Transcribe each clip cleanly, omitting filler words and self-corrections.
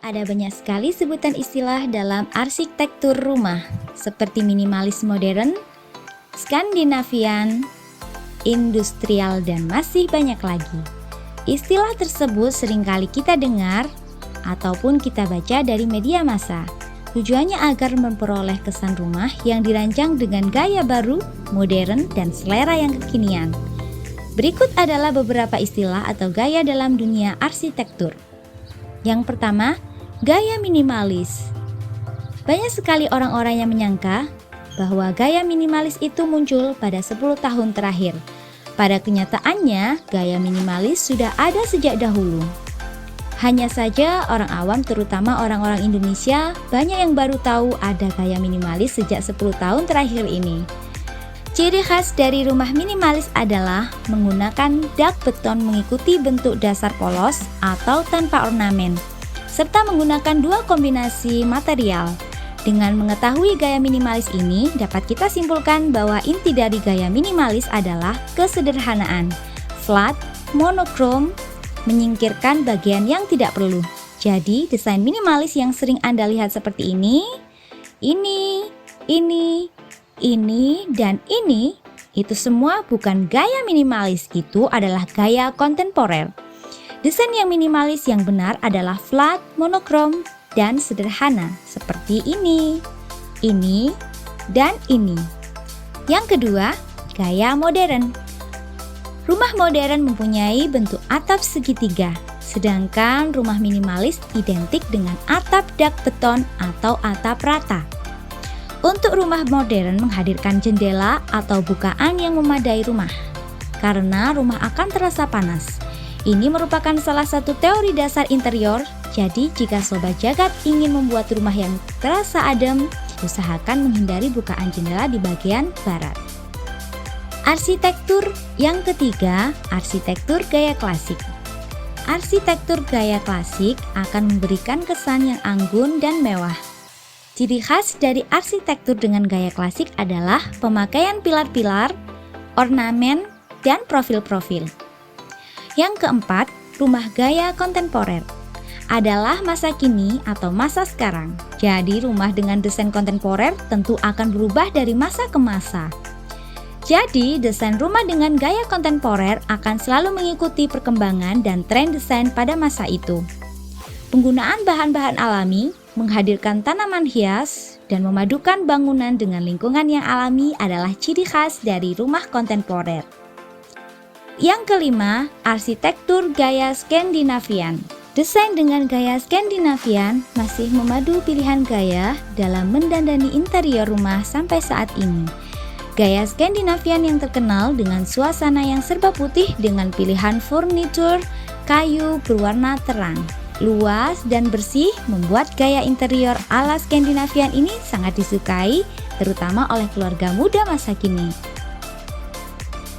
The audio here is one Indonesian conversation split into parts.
Ada banyak sekali sebutan istilah dalam arsitektur rumah, seperti minimalis modern, Skandinavian, industrial, dan masih banyak lagi. Istilah tersebut seringkali kita dengar ataupun kita baca dari media massa. Tujuannya agar memperoleh kesan rumah yang dirancang dengan gaya baru, modern, dan selera yang kekinian. Berikut adalah beberapa istilah atau gaya dalam dunia arsitektur. Yang pertama, gaya minimalis. Banyak sekali orang-orang yang menyangka bahwa gaya minimalis itu muncul pada 10 tahun terakhir. Pada kenyataannya, gaya minimalis sudah ada sejak dahulu. Hanya saja orang awam, terutama orang-orang Indonesia, banyak yang baru tahu ada gaya minimalis sejak 10 tahun terakhir ini. Ciri khas dari rumah minimalis adalah menggunakan dak beton mengikuti bentuk dasar polos atau tanpa ornamen, serta menggunakan dua kombinasi material. Dengan mengetahui gaya minimalis ini, dapat kita simpulkan bahwa inti dari gaya minimalis adalah kesederhanaan, flat, monokrom, menyingkirkan bagian yang tidak perlu. Jadi, desain minimalis yang sering Anda lihat seperti ini, dan ini, itu semua bukan gaya minimalis, itu adalah gaya kontemporer. Desain yang minimalis yang benar adalah flat, monokrom, dan sederhana seperti ini, dan ini. Yang kedua, gaya modern. Rumah modern mempunyai bentuk atap segitiga, sedangkan rumah minimalis identik dengan atap dak beton atau atap rata. Untuk rumah modern menghadirkan jendela atau bukaan yang memadai rumah, karena rumah akan terasa panas. Ini merupakan salah satu teori dasar interior. Jadi jika sobat jagat ingin membuat rumah yang terasa adem, usahakan menghindari bukaan jendela di bagian barat. Arsitektur yang ketiga, arsitektur gaya klasik. Arsitektur gaya klasik akan memberikan kesan yang anggun dan mewah. Ciri khas dari arsitektur dengan gaya klasik adalah pemakaian pilar-pilar, ornamen, dan profil-profil. Yang keempat, rumah gaya kontemporer adalah masa kini atau masa sekarang. Jadi rumah dengan desain kontemporer tentu akan berubah dari masa ke masa. Jadi desain rumah dengan gaya kontemporer akan selalu mengikuti perkembangan dan tren desain pada masa itu. Penggunaan bahan-bahan alami, menghadirkan tanaman hias, dan memadukan bangunan dengan lingkungan yang alami adalah ciri khas dari rumah kontemporer. Yang kelima, arsitektur gaya Skandinavian. Desain dengan gaya Skandinavian masih memadu pilihan gaya dalam mendandani interior rumah sampai saat ini. Gaya Skandinavian yang terkenal dengan suasana yang serba putih dengan pilihan furnitur kayu berwarna terang, luas, dan bersih membuat gaya interior ala Skandinavian ini sangat disukai, terutama oleh keluarga muda masa kini.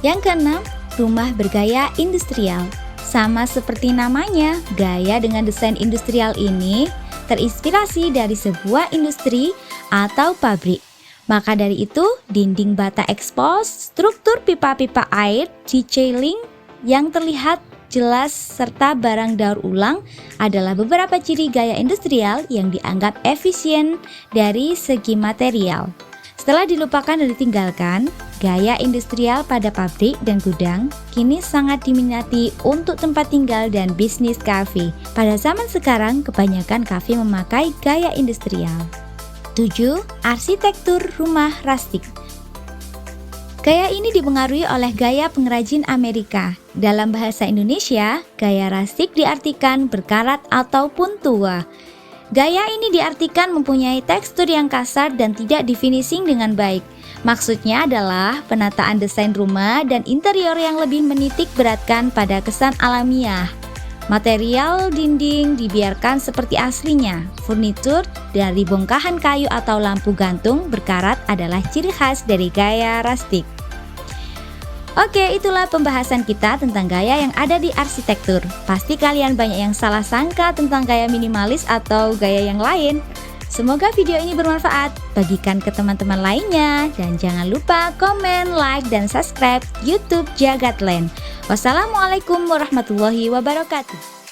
Yang keenam, rumah bergaya industrial. Sama seperti namanya, gaya dengan desain industrial ini terinspirasi dari sebuah industri atau pabrik. Maka dari itu, dinding bata ekspos, struktur pipa-pipa air, detailing yang terlihat jelas, serta barang daur ulang adalah beberapa ciri gaya industrial yang dianggap efisien dari segi material. Setelah dilupakan dan ditinggalkan, gaya industrial pada pabrik dan gudang kini sangat diminati untuk tempat tinggal dan bisnis kafe. Pada zaman sekarang, kebanyakan kafe memakai gaya industrial. 7. Arsitektur rumah rustic. Gaya ini dipengaruhi oleh gaya pengrajin Amerika. Dalam bahasa Indonesia, gaya rustic diartikan berkarat ataupun tua. Gaya ini diartikan mempunyai tekstur yang kasar dan tidak difinishing dengan baik. Maksudnya adalah penataan desain rumah dan interior yang lebih menitik beratkan pada kesan alamiah. Material dinding dibiarkan seperti aslinya. Furnitur dari bongkahan kayu atau lampu gantung berkarat adalah ciri khas dari gaya rustic. Oke, itulah pembahasan kita tentang gaya yang ada di arsitektur. Pasti kalian banyak yang salah sangka tentang gaya minimalis atau gaya yang lain. Semoga video ini bermanfaat. Bagikan ke teman-teman lainnya. Dan jangan lupa komen, like, dan subscribe YouTube Jagatland. Wassalamualaikum warahmatullahi wabarakatuh.